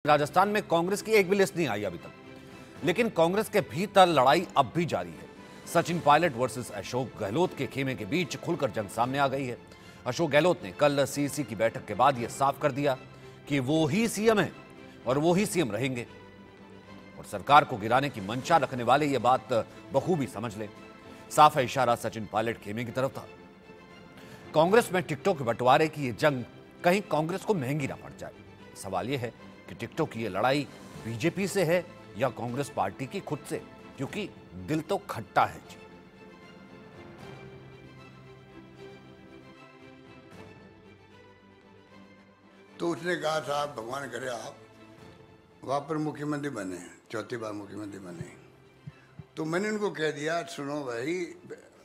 राजस्थान में कांग्रेस की एक भी लिस्ट नहीं आई अभी तक, लेकिन कांग्रेस के भीतर लड़ाई अब भी जारी है। सचिन पायलट वर्सेस अशोक गहलोत के खेमे के बीच खुलकर जंग सामने आ गई है। अशोक गहलोत ने कल सीसी की बैठक के बाद यह साफ कर दिया कि वो ही सीएम है और वो ही सीएम रहेंगे, और सरकार को गिराने की मंशा रखने वाले ये बात बखूबी समझ ले। साफ है इशारा सचिन पायलट खेमे की तरफ था। कांग्रेस में टिकटों के बंटवारे की ये जंग कहीं कांग्रेस को महंगी ना पड़ जाए। सवाल यह है कि टिकटों की ये लड़ाई बीजेपी से है या कांग्रेस पार्टी की खुद से, क्योंकि दिल तो खट्टा है जी। तो उसने कहा साहब भगवान करे आप वहां पर मुख्यमंत्री बने, चौथी बार मुख्यमंत्री बने। तो मैंने उनको कह दिया, सुनो भाई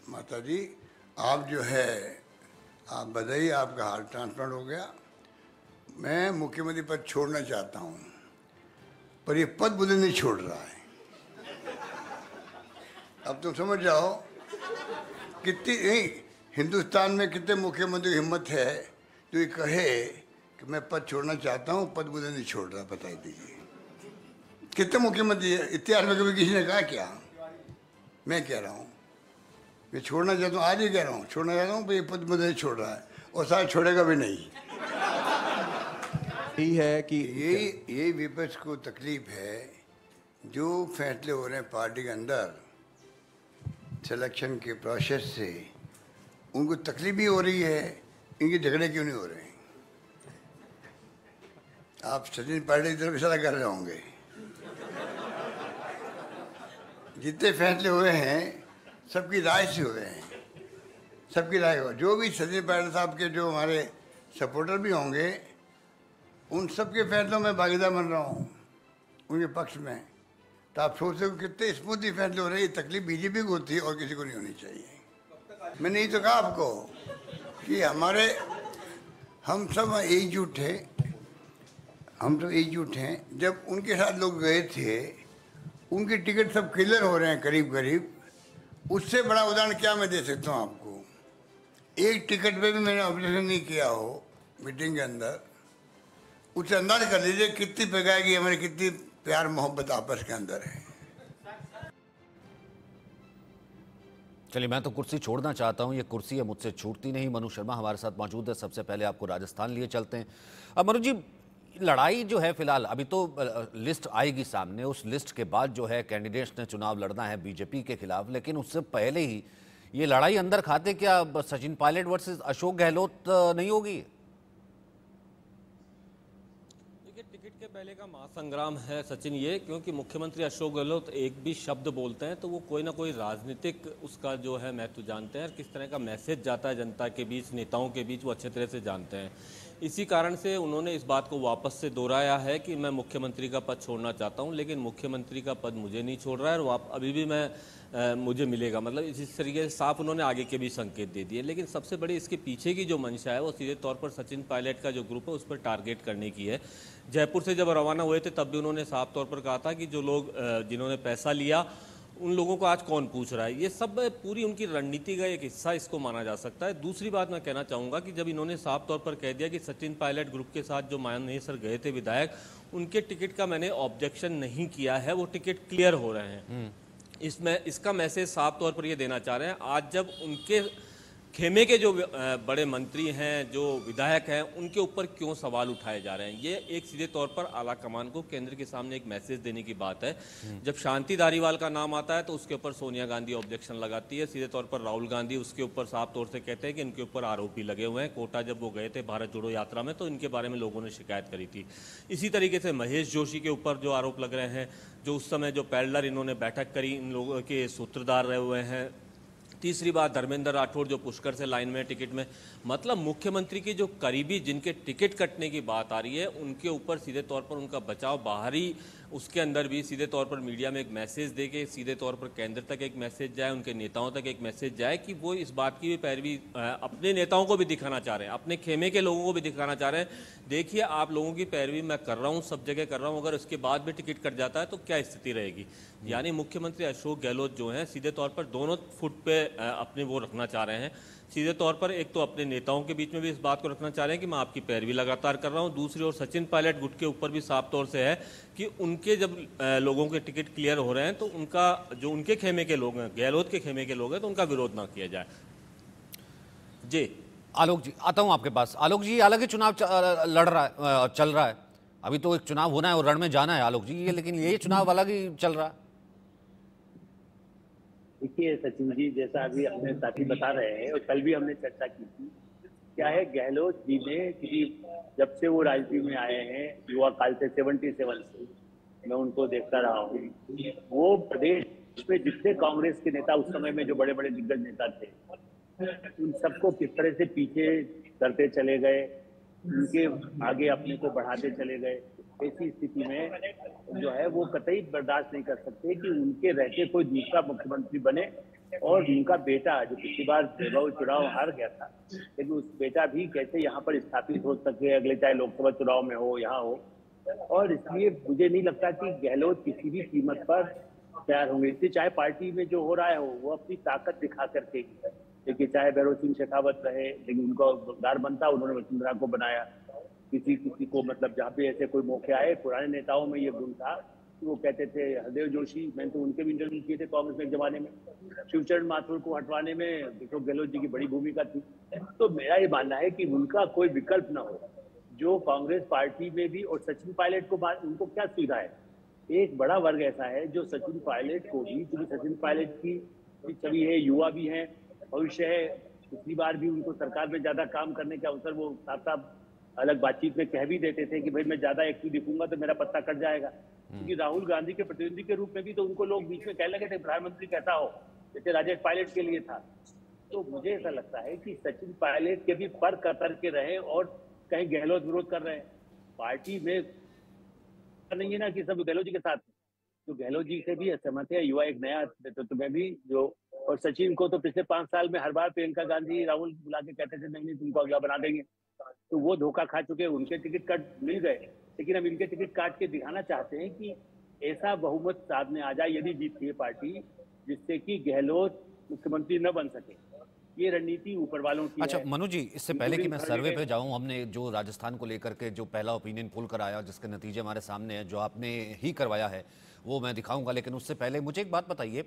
माता जी, आप जो है आप बधाई, आपका हार्ट ट्रांसप्लांट हो गया। मैं मुख्यमंत्री पद छोड़ना चाहता हूं, पर ये पद मुझे नहीं छोड़ रहा है। अब तुम समझ जाओ कितनी हिंदुस्तान में कितने मुख्यमंत्री की हिम्मत है जो ये कहे कि मैं पद छोड़ना चाहता हूं, पद मुझे नहीं छोड़ रहा। बताइए दीजिए कितने मुख्यमंत्री है इतिहास में, कभी किसी ने कहा क्या? मैं कह रहा हूं मैं छोड़ना चाहता हूं, आज ही कह रहा हूं छोड़ना चाहता हूं, ये पद मुझे नहीं छोड़ रहा है और शायद छोड़ेगा भी नहीं। यही है कि ये विपक्ष को तकलीफ है। जो फैसले हो रहे हैं पार्टी के अंदर सिलेक्शन के प्रोसेस से, उनको तकलीफ भी हो रही है। इनके झगड़े क्यों नहीं हो रहे? आप सचिन पायलट की तरफ इशारा कर रहे होंगे। जितने फैसले हुए हैं सबकी राय से हुए हैं, सबकी राय हो। जो भी सचिन पायलट साहब के जो हमारे सपोर्टर भी होंगे, उन सबके फैसलों में भागीदार बन रहा हूँ उनके पक्ष में। तो आप सोच सकते हो कितने स्मूथली फैसले हो रहे हैं। ये तकलीफ बीजेपी को होती है और किसी को नहीं होनी चाहिए। मैंने यही तो कहा आपको कि हम सब एकजुट थे, हम सब एकजुट हैं। जब उनके साथ लोग गए थे, उनके टिकट सब क्लियर हो रहे हैं करीब करीब। उससे बड़ा उदाहरण क्या मैं दे सकता हूँ आपको? एक टिकट पे भी मैंने ऑब्जेक्शन नहीं किया हो मीटिंग के अंदर। उससे अंदाज कर लीजिए कितनी पेगाएगी हमारी, कितनी प्यार मोहब्बत आपस के अंदर है। चलिए, मैं तो कुर्सी छोड़ना चाहता हूं, ये कुर्सी है मुझसे छूटती नहीं। मनु शर्मा हमारे साथ मौजूद है। सबसे पहले आपको राजस्थान लिए चलते हैं। अब मनु जी, लड़ाई जो है फिलहाल अभी तो लिस्ट आएगी सामने, उस लिस्ट के बाद जो है कैंडिडेट्स ने चुनाव लड़ना है बीजेपी के खिलाफ, लेकिन उससे पहले ही ये लड़ाई अंदर खाते क्या सचिन पायलट वर्सेस अशोक गहलोत नहीं होगी? टिकट के पहले का महासंग्राम है सचिन ये, क्योंकि मुख्यमंत्री अशोक गहलोत एक भी शब्द बोलते हैं तो वो कोई ना कोई राजनीतिक उसका जो है महत्व जानते हैं, और किस तरह का मैसेज जाता है जनता के बीच, नेताओं के बीच, वो अच्छे तरह से जानते हैं। इसी कारण से उन्होंने इस बात को वापस से दोहराया है कि मैं मुख्यमंत्री का पद छोड़ना चाहता हूं, लेकिन मुख्यमंत्री का पद मुझे नहीं छोड़ रहा है और अभी भी मुझे मिलेगा। मतलब इस तरीके से साफ उन्होंने आगे के भी संकेत दे दिए। लेकिन सबसे बड़ी इसके पीछे की जो मंशा है वो सीधे तौर पर सचिन पायलट का जो ग्रुप है उस पर टारगेट करने की है। जयपुर से जब रवाना हुए थे तब भी उन्होंने साफ तौर पर कहा था कि जो लोग जिन्होंने पैसा लिया उन लोगों को आज कौन पूछ रहा है। ये सब पूरी उनकी रणनीति का एक हिस्सा इसको माना जा सकता है। दूसरी बात मैं कहना चाहूँगा कि जब इन्होंने साफ तौर पर कह दिया कि सचिन पायलट ग्रुप के साथ जो माननीय सर गए थे विधायक, उनके टिकट का मैंने ऑब्जेक्शन नहीं किया है, वो टिकट क्लियर हो रहे हैं। इसका मैसेज साफ तौर पर ये देना चाह रहे हैं। आज जब उनके खेमे के जो बड़े मंत्री हैं, जो विधायक हैं, उनके ऊपर क्यों सवाल उठाए जा रहे हैं, ये एक सीधे तौर पर आला कमान को केंद्र के सामने एक मैसेज देने की बात है। जब शांति धारीवाल का नाम आता है तो उसके ऊपर सोनिया गांधी ऑब्जेक्शन लगाती है। सीधे तौर पर राहुल गांधी उसके ऊपर साफ तौर से कहते हैं कि इनके ऊपर आरोपी लगे हुए हैं। कोटा जब वो गए थे भारत जोड़ो यात्रा में तो इनके बारे में लोगों ने शिकायत करी थी। इसी तरीके से महेश जोशी के ऊपर जो आरोप लग रहे हैं, जो उस समय जो पैडलर इन्होंने बैठक करी, इन लोगों के सूत्रधार रहे हुए हैं। तीसरी बात, धर्मेंद्र राठौड़ जो पुष्कर से लाइन में टिकट में, मतलब मुख्यमंत्री की जो करीबी जिनके टिकट कटने की बात आ रही है, उनके ऊपर सीधे तौर पर उनका बचाव बाहरी उसके अंदर भी सीधे तौर पर मीडिया में एक मैसेज दे के सीधे तौर पर केंद्र तक एक मैसेज जाए, उनके नेताओं तक एक मैसेज जाए कि वो इस बात की भी पैरवी अपने नेताओं को भी दिखाना चाह रहे हैं, अपने खेमे के लोगों को भी दिखाना चाह रहे हैं। देखिए, आप लोगों की पैरवी मैं कर रहा हूँ, सब जगह कर रहा हूँ, अगर उसके बाद भी टिकट कट जाता है तो क्या स्थिति रहेगी। यानी मुख्यमंत्री अशोक गहलोत जो हैं सीधे तौर पर दोनों फुट पे अपने वो रखना चाह रहे हैं। सीधे तौर पर एक तो अपने नेताओं के बीच में भी इस बात को रखना चाह रहे हैं कि मैं आपकी पैरवी लगातार कर रहा हूं। दूसरी ओर सचिन पायलट गुट के ऊपर भी साफ तौर से है कि उनके जब लोगों के टिकट क्लियर हो रहे हैं तो उनका जो उनके खेमे के लोग हैं, गहलोत के खेमे के लोग हैं, तो उनका विरोध ना किया जाए। जी आलोक जी, आता हूं आपके पास। आलोक जी, अलग ही चुनाव लड़ रहा है, चल रहा है। अभी तो एक चुनाव होना है और रण में जाना है आलोक जी, ये लेकिन ये चुनाव अलग ही चल रहा है। देखिए सचिन जी, जैसा अभी अपने साथी बता रहे हैं और कल भी हमने चर्चा की थी, क्या है गहलोत जी ने किसी जब से वो राजनीति में आए हैं युवा काल से 77 से मैं उनको देखता रहा हूँ, वो प्रदेश में जितने कांग्रेस के नेता उस समय में जो बड़े बड़े दिग्गज नेता थे उन सबको किस तरह से पीछे करते चले गए, उनके आगे अपने को बढ़ाते चले गए। ऐसी स्थिति में जो है वो कतई बर्दाश्त नहीं कर सकते कि उनके रहते कोई दूसरा मुख्यमंत्री बने और उनका बेटा जो पिछली बार चुनाव हार गया था, लेकिन उस बेटा भी कैसे यहाँ पर स्थापित हो सके अगले चाहे लोकसभा चुनाव में हो यहाँ हो। और इसलिए मुझे नहीं लगता कि गहलोत किसी भी कीमत पर तैयार होंगे। इसलिए चाहे पार्टी में जो हो रहा है वो अपनी ताकत दिखा करके, देखिए चाहे भैरव सिंह शेखावत रहे, लेकिन उनको गद्दार बनता उन्होंने वसुंधरा को बनाया। किसी को मतलब जहाँ पे ऐसे कोई मौके आए, पुराने नेताओं में ये गुण था कि वो कहते थे, हरदेव जोशी, मैंने तो उनके भी इंटरव्यू किए थे कांग्रेस में एक जमाने में, शिवचरण माथुर को हटवाने में अशोक गहलोत जी की बड़ी भूमिका थी। तो मेरा ये मानना है कि उनका कोई विकल्प ना हो जो कांग्रेस पार्टी में भी। और सचिन पायलट को उनको क्या सुविधा है, एक बड़ा वर्ग ऐसा है जो सचिन पायलट को भी, क्योंकि सचिन पायलट की छवि है, युवा भी है, भविष्य है, पिछली बार भी उनको सरकार में ज्यादा काम करने के अवसर वो साफ अलग बातचीत में कह भी देते थे कि भाई मैं ज्यादा एक्टिव दिखूंगा तो मेरा पत्ता कट जाएगा। क्योंकि राहुल गांधी के प्रतिनिधि के रूप में भी तो उनको लोग बीच में कहने लगे थे प्रधानमंत्री कैसा हो, जैसे राजेश पायलट के लिए था। तो मुझे ऐसा लगता है कि सचिन पायलट के भी पर कतर के रहे और कहीं गहलोत विरोध कर रहे हैं पार्टी में, नहीं है ना कि सब गहलोत जी के साथ, तो गहलोत जी से भी असहमत है युवा एक नया नेतृत्व में भी जो। और सचिन को तो पिछले 5 साल में हर बार प्रियंका गांधी राहुल बुला के कहते थे नहीं तुमको अगला बना देंगे, तो वो धोखा खा चुके, उनके टिकट कट मिल गए। लेकिन हम इनके टिकट काट के दिखाना चाहते हैं कि ऐसा बहुमत सामने आ जाए यदि जीतती है पार्टी, जिससे कि गहलोत मुख्यमंत्री न बन सके। ये रणनीति ऊपर वालों की अच्छा है। मनु जी, इससे पहले कि मैं सर्वे पे जाऊं, हमने जो राजस्थान को लेकर के जो पहला ओपिनियन पोल कराया जिसके नतीजे हमारे सामने हैं, जो आपने ही करवाया है वो मैं दिखाऊंगा, लेकिन उससे पहले मुझे एक बात बताइए,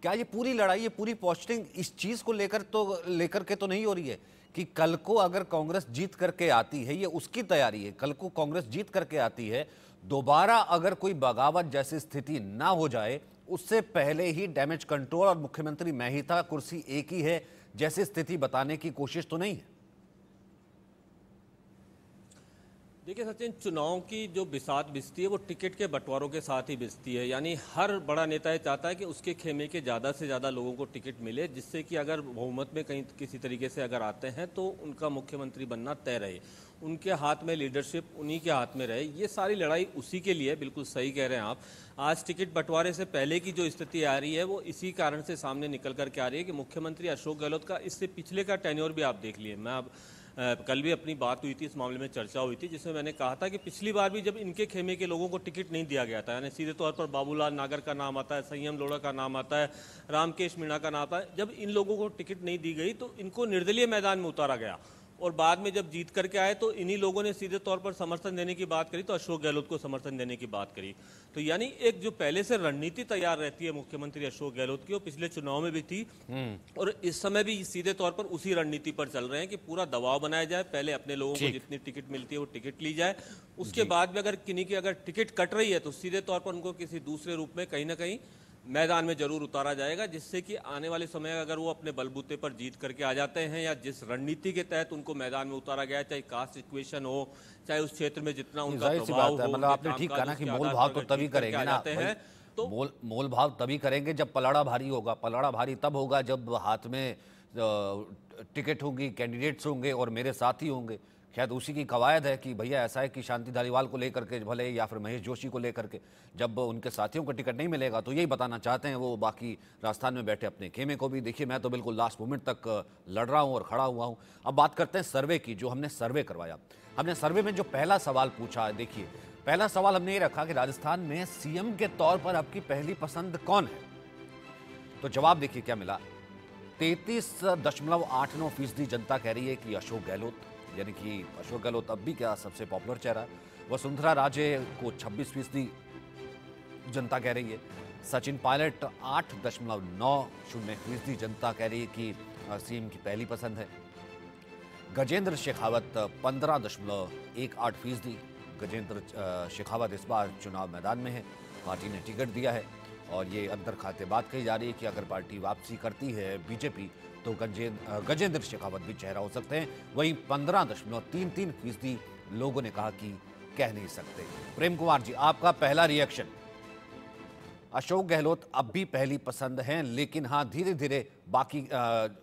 क्या ये पूरी लड़ाई, ये पूरी पोस्टिंग इस चीज को लेकर के तो नहीं हो रही है कि कल को अगर कांग्रेस जीत करके आती है, ये उसकी तैयारी है, कल को कांग्रेस जीत करके आती है, दोबारा अगर कोई बगावत जैसी स्थिति ना हो जाए, उससे पहले ही डैमेज कंट्रोल और मुख्यमंत्री मैं ही था, कुर्सी एक ही है जैसी स्थिति बताने की कोशिश तो नहीं है? देखिए सचिन, चुनाव की जो बिसात बिसती है वो टिकट के बंटवारों के साथ ही बिसती है। यानी हर बड़ा नेता ये चाहता है कि उसके खेमे के ज़्यादा से ज़्यादा लोगों को टिकट मिले, जिससे कि अगर बहुमत में कहीं किसी तरीके से अगर आते हैं तो उनका मुख्यमंत्री बनना तय रहे, उनके हाथ में लीडरशिप उन्हीं के हाथ में रहे। ये सारी लड़ाई उसी के लिए, बिल्कुल सही कह रहे हैं आप। आज टिकट बंटवारे से पहले की जो स्थिति आ रही है वो इसी कारण से सामने निकल करके आ रही है कि मुख्यमंत्री अशोक गहलोत का इससे पिछले का टेन्योर भी आप देख लिए। मैं अब कल भी अपनी बात हुई थी, इस मामले में चर्चा हुई थी, जिसमें मैंने कहा था कि पिछली बार भी जब इनके खेमे के लोगों को टिकट नहीं दिया गया था, यानी सीधे तौर पर बाबूलाल नागर का नाम आता है, संयम लोढ़ा का नाम आता है, रामकेश मीणा का नाम आता है, जब इन लोगों को टिकट नहीं दी गई तो इनको निर्दलीय मैदान में उतारा गया। और बाद में जब जीत करके आए तो इन्हीं लोगों ने सीधे तौर पर समर्थन देने की बात करी, तो अशोक गहलोत को समर्थन देने की बात करी। तो यानी एक जो पहले से रणनीति तैयार रहती है मुख्यमंत्री अशोक गहलोत की, वो पिछले चुनाव में भी थी और इस समय भी सीधे तौर पर उसी रणनीति पर चल रहे हैं कि पूरा दबाव बनाया जाए, पहले अपने लोगों को जितनी टिकट मिलती है वो टिकट ली जाए, उसके बाद में अगर किन्हीं की अगर टिकट कट रही है तो सीधे तौर पर उनको किसी दूसरे रूप में कहीं ना कहीं मैदान में जरूर उतारा जाएगा, जिससे कि आने वाले समय अगर वो अपने बलबूते पर जीत करके आ जाते हैं या जिस रणनीति के तहत उनको मैदान में उतारा गया, चाहे कास्ट इक्वेशन हो, चाहे उस क्षेत्र में जितना उनका प्रभाव हो, मतलब आपने ठीक कहा ना कि मोल भाव तो तभी करेंगे ना, तो मोल भाव तभी करेंगे जब पलड़ा भारी होगा। पलड़ा भारी तब होगा जब हाथ में टिकट होंगी, कैंडिडेट्स होंगे और मेरे साथी होंगे। शायद उसी की कवायद है कि भैया ऐसा है कि शांति धारीवाल को लेकर के भले या फिर महेश जोशी को लेकर के जब उनके साथियों को टिकट नहीं मिलेगा तो यही बताना चाहते हैं वो बाकी राजस्थान में बैठे अपने खेमे को भी। देखिए मैं तो बिल्कुल लास्ट मोमेंट तक लड़ रहा हूँ और खड़ा हुआ हूँ। अब बात करते हैं सर्वे की, जो हमने सर्वे करवाया। हमने सर्वे में जो पहला सवाल पूछा, देखिए पहला सवाल हमने ये रखा कि राजस्थान में सीएम के तौर पर आपकी पहली पसंद कौन है। तो जवाब देखिए क्या मिला। 33.89% जनता कह रही है कि अशोक गहलोत, यानी कि अशोक गहलोत अब भी क्या सबसे पॉपुलर चेहरा। वसुंधरा राजे को 26% जनता कह रही है। सचिन पायलट 8.90% जनता कह रही है कि सीएम की पहली पसंद है। गजेंद्र शेखावत 15.18%। गजेंद्र शेखावत इस बार चुनाव मैदान में है, पार्टी ने टिकट दिया है और ये अंदर खाते बात कही जा रही है कि अगर पार्टी वापसी करती है बीजेपी तो गजेंद्र शेखावत भी चेहरा हो सकते हैं। वहीं 15.33% लोगों ने कहा कि कह नहीं सकते। प्रेम कुमार जी, आपका पहला रिएक्शन। अशोक गहलोत अब भी पहली पसंद हैं, लेकिन हाँ धीरे धीरे बाकी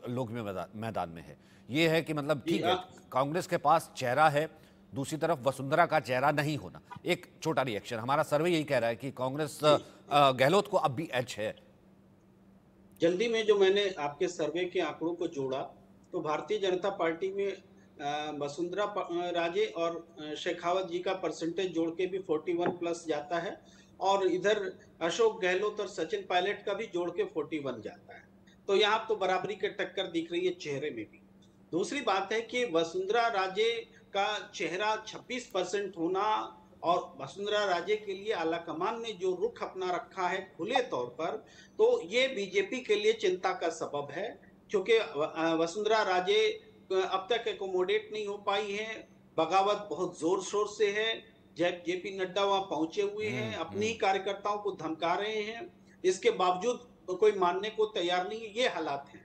लोग भी मैदान में है। ये है कि मतलब ठीक है, कांग्रेस के पास चेहरा है, दूसरी तरफ वसुंधरा का चेहरा नहीं होना। एक छोटा रिएक्शन, हमारा सर्वे यही कह रहा है कि कांग्रेस गहलोत को अब भी एज है। जल्दी में जो मैंने आपके सर्वे के आंकड़ों को जोड़ा तो भारतीय जनता पार्टी में वसुंधरा राजे और शेखावत जी का परसेंटेज जोड़ के भी 41 प्लस जाता है और इधर अशोक गहलोत और सचिन पायलट का भी जोड़ के 41 जाता है। तो यहाँ तो बराबरी की टक्कर दिख रही है चेहरे में भी। दूसरी बात है कि वसुंधरा राजे का चेहरा 26% होना और वसुंधरा राजे के लिए आलाकमान ने जो रुख अपना रखा है खुले तौर पर, तो ये बीजेपी के लिए चिंता का सबब है, क्योंकि वसुंधरा राजे अब तक एकोमोडेट नहीं हो पाई है। बगावत बहुत जोर शोर से है, जेपी नड्डा वहां पहुंचे हुए हैं, अपनी ही कार्यकर्ताओं को धमका रहे हैं, इसके बावजूद कोई मानने को तैयार नहीं है। ये हालात हैं।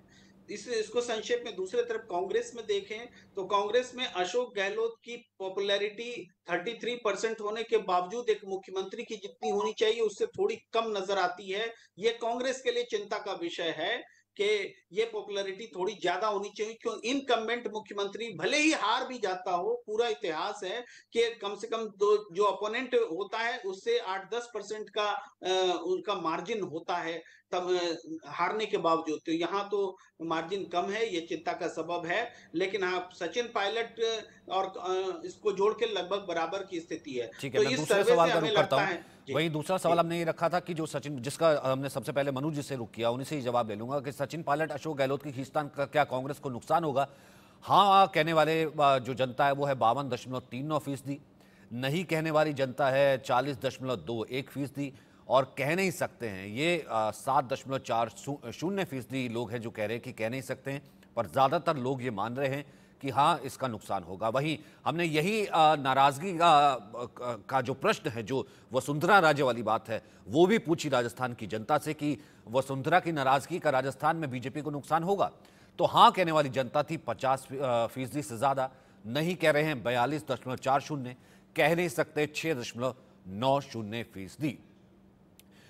इसको संक्षेप में दूसरे तरफ कांग्रेस में देखें तो कांग्रेस में अशोक गहलोत की पॉपुलैरिटी 33% होने के बावजूद एक मुख्यमंत्री की जितनी होनी चाहिए उससे थोड़ी कम नजर आती है। ये कांग्रेस के लिए चिंता का विषय है कि ये पॉपुलैरिटी थोड़ी ज्यादा होनी चाहिए, क्यों इनकम्बेंट मुख्यमंत्री भले ही हार भी जाता हो, पूरा इतिहास है कि कम से कम जो अपोनेंट होता है उससे 8-10% का उनका मार्जिन होता है तब हारने के बावजूद। तो यहाँ तो मार्जिन कम है, ये चिंता का सबब है। लेकिन हाँ, सचिन पायलट और इसको जोड़ के लगभग बराबर की स्थिति है। ठीक है, तो मैं इस दूसरे सर्वे सवाल से का हमें रुख करता लगता हूं। है। वहीं दूसरा सवाल हमने ये रखा था कि जो सचिन, जिसका हमने सबसे पहले मनु जी से रुक किया, उन्हीं से ही जवाब ले लूंगा कि सचिन पायलट अशोक गहलोत की खींचतान का क्या कांग्रेस को नुकसान होगा? हाँ कहने वाले जो जनता है वो है 52.39%। नहीं कहने वाली जनता है 40.21% और कह नहीं सकते हैं ये 7.40% लोग हैं जो कह रहे हैं कि कह नहीं सकते हैं, पर ज़्यादातर लोग ये मान रहे हैं कि हाँ इसका नुकसान होगा। वहीं हमने यही नाराज़गी का जो प्रश्न है, जो वसुंधरा राजे वाली बात है, वो भी पूछी राजस्थान की जनता से कि वसुंधरा की नाराज़गी का राजस्थान में बीजेपी को नुकसान होगा। तो हाँ कहने वाली जनता थी 50% से ज़्यादा, नहीं कह रहे हैं 42.40%, कह नहीं सकते 6.90%।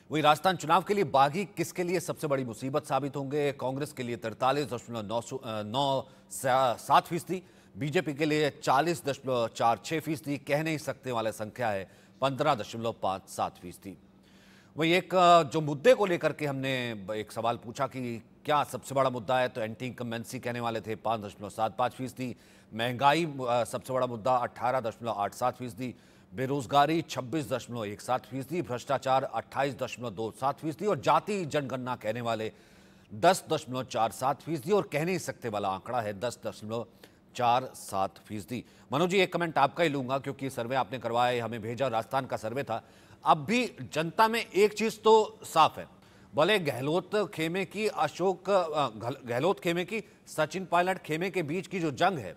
वही राजस्थान चुनाव के लिए बागी किसके लिए सबसे बड़ी मुसीबत साबित होंगे? कांग्रेस के लिए 43.97%, बीजेपी के लिए 40.46%, कह नहीं सकते वाले संख्या है 15.57%। वही एक जो मुद्दे को लेकर के हमने एक सवाल पूछा कि क्या सबसे बड़ा मुद्दा है, तो एंटी इनकम्बेंसी कहने वाले थे 5.75%, महंगाई सबसे बड़ा मुद्दा 18.87%, बेरोजगारी 26.17%, भ्रष्टाचार 28.27% और जाति जनगणना कहने वाले 10.47% और कह नहीं सकते वाला आंकड़ा है 10.47%। मनोज जी, एक कमेंट आपका ही लूंगा क्योंकि सर्वे आपने करवाया, हमें भेजा, राजस्थान का सर्वे था। अब भी जनता में एक चीज तो साफ है, बोले गहलोत खेमे की गहलोत खेमे की सचिन पायलट खेमे के बीच की जो जंग है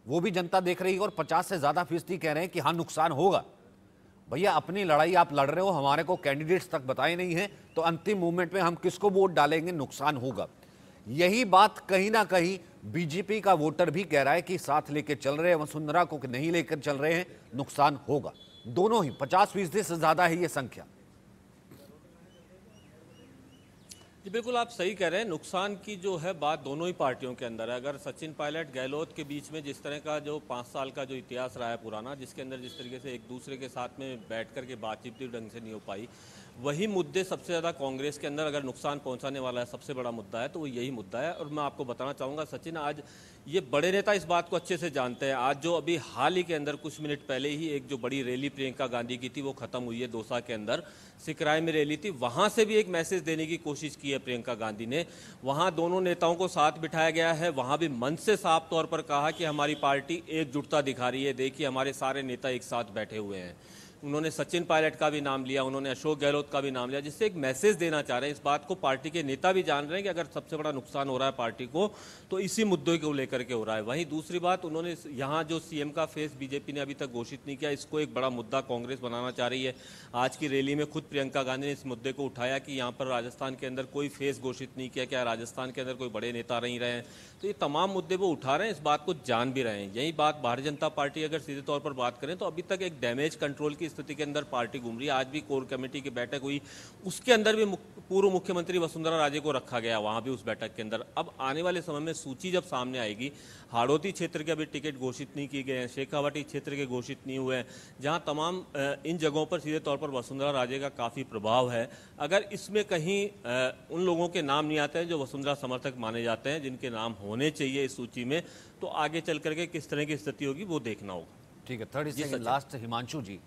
वो भी जनता देख रही है और 50 से ज्यादा फीसदी कह रहे हैं कि हाँ नुकसान होगा। भैया अपनी लड़ाई आप लड़ रहे हो, हमारे को कैंडिडेट्स तक बताए नहीं है, तो अंतिम मूवमेंट में हम किसको वोट डालेंगे, नुकसान होगा। यही बात कहीं ना कहीं बीजेपी का वोटर भी कह रहा है कि साथ लेके चल रहे हैं वसुंधरा को कि नहीं लेकर चल रहे हैं, नुकसान होगा। दोनों ही 50% से ज्यादा है ये संख्या। जी बिल्कुल आप सही कह रहे हैं, नुकसान की जो है बात दोनों ही पार्टियों के अंदर है। अगर सचिन पायलट गहलोत के बीच में जिस तरह का जो 5 साल का जो इतिहास रहा है पुराना, जिसके अंदर जिस तरीके से एक दूसरे के साथ में बैठ कर के बातचीत भी ढंग से नहीं हो पाई, वही मुद्दे सबसे ज़्यादा कांग्रेस के अंदर अगर नुकसान पहुंचाने वाला है, सबसे बड़ा मुद्दा है तो वो यही मुद्दा है। और मैं आपको बताना चाहूँगा, सचिन आज ये बड़े नेता इस बात को अच्छे से जानते हैं। आज जो अभी हाल ही के अंदर कुछ मिनट पहले ही एक जो बड़ी रैली प्रियंका गांधी की थी वो खत्म हुई है दौसा के अंदर, सिकराय में रैली थी, वहां से भी एक मैसेज देने की कोशिश की है प्रियंका गांधी ने। वहां दोनों नेताओं को साथ बिठाया गया है, वहां भी मंच से साफ तौर पर कहा कि हमारी पार्टी एकजुटता दिखा रही है, देखिए हमारे सारे नेता एक साथ बैठे हुए हैं। उन्होंने सचिन पायलट का भी नाम लिया, उन्होंने अशोक गहलोत का भी नाम लिया, जिससे एक मैसेज देना चाह रहे हैं। इस बात को पार्टी के नेता भी जान रहे हैं कि अगर सबसे बड़ा नुकसान हो रहा है पार्टी को तो इसी मुद्दे को लेकर के हो रहा है। वहीं दूसरी बात, उन्होंने यहाँ जो सीएम का फेस बीजेपी ने अभी तक घोषित नहीं किया, इसको एक बड़ा मुद्दा कांग्रेस बनाना चाह रही है। आज की रैली में खुद प्रियंका गांधी ने इस मुद्दे को उठाया कि यहाँ पर राजस्थान के अंदर कोई फेस घोषित नहीं किया, क्या राजस्थान के अंदर कोई बड़े नेता नहीं रहे हैं। तो ये तमाम मुद्दे वो उठा रहे हैं, इस बात को जान भी रहे हैं। यही बात भारतीय जनता पार्टी अगर सीधे तौर पर बात करें तो अभी तक एक डैमेज कंट्रोल की स्थिति के अंदर पार्टी घूम रही है। आज भी कोर कमेटी की बैठक हुई, उसके अंदर भी पूर्व मुख्यमंत्री वसुंधरा राजे को रखा गया वहां भी उस बैठक के अंदर। अब आने वाले समय में सूची जब सामने आएगी, हाड़ौती क्षेत्र के अभी टिकट घोषित नहीं किए गए हैं, शेखावाटी क्षेत्र के घोषित नहीं हुए हैं, जहां तमाम इन जगहों पर सीधे तौर पर वसुंधरा राजे का काफी प्रभाव है। अगर इसमें कहीं उन लोगों के नाम नहीं आते हैं जो वसुंधरा समर्थक माने जाते हैं, जिनके नाम होने चाहिए इस सूची में, तो आगे चल करके किस तरह की स्थिति होगी वो देखना होगा। ठीक है, थर्ड सेकंड लास्ट हिमांशु जी,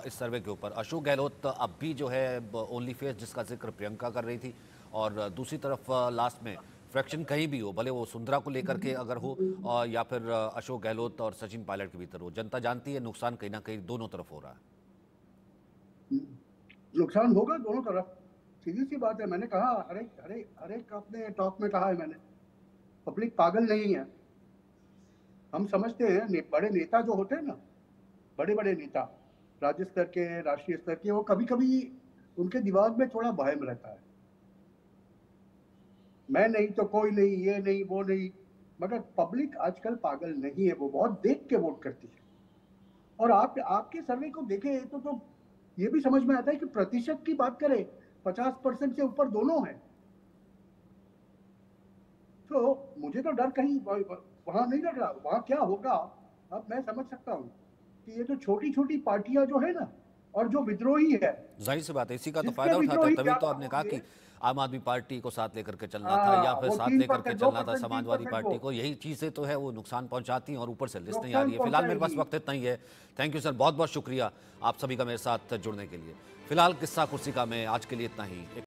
इस सर्वे के ऊपर अशोक गहलोत अब भी जो है ओनली फेस जिसका जिक्र प्रियंका कर रही थी, और दूसरी तरफ लास्ट में फ्रैक्शन कहीं भी हो, भले वो सुंदरा को लेकर के अगर हो या फिर अशोक गहलोत और सचिन पायलट के भीतर हो, जनता जानती है नुकसान कहीं ना कहीं दोनों तरफ हो रहा है। नुकसान होगा दोनों तरफ, सीधी सी बात है। मैंने कहा हर एक अपने टॉक में कहा है मैंने, पब्लिक पागल नहीं है। हम समझते हैं बड़े नेता जो होते हैं ना, बड़े बड़े नेता राज्य स्तर के, राष्ट्रीय स्तर के, वो कभी कभी उनके दिमाग में थोड़ा वहम रहता है, मैं नहीं तो कोई नहीं, ये नहीं वो नहीं। मगर पब्लिक आजकल पागल नहीं है, वो बहुत देख के वोट करती है। और आपके सर्वे को देखें तो ये भी समझ में आता है कि प्रतिशत की बात करें 50% से ऊपर दोनों हैं। तो मुझे तो डर कहीं वहां नहीं लग रहा। वहां क्या होगा अब मैं समझ सकता हूँ कि ये जो छोटी छोटी पार्टियां जो है ना, और जो विद्रोही है, जाहिर सी बात है इसी का तो फायदा उठाते हैं। तभी तो आपने कहा कि आम आदमी पार्टी को साथ लेकर के चलना था, या फिर साथ लेकर के चलना था समाजवादी पार्टी को। यही चीजें तो है वो नुकसान पहुंचाती हैं, और ऊपर से लिस्ट नहीं आ रही है। फिलहाल मेरे पास वक्त इतना ही है। थैंक यू सर, बहुत बहुत शुक्रिया आप सभी का मेरे साथ जुड़ने के लिए। फिलहाल किस्सा कुर्सी का मैं आज के लिए इतना ही।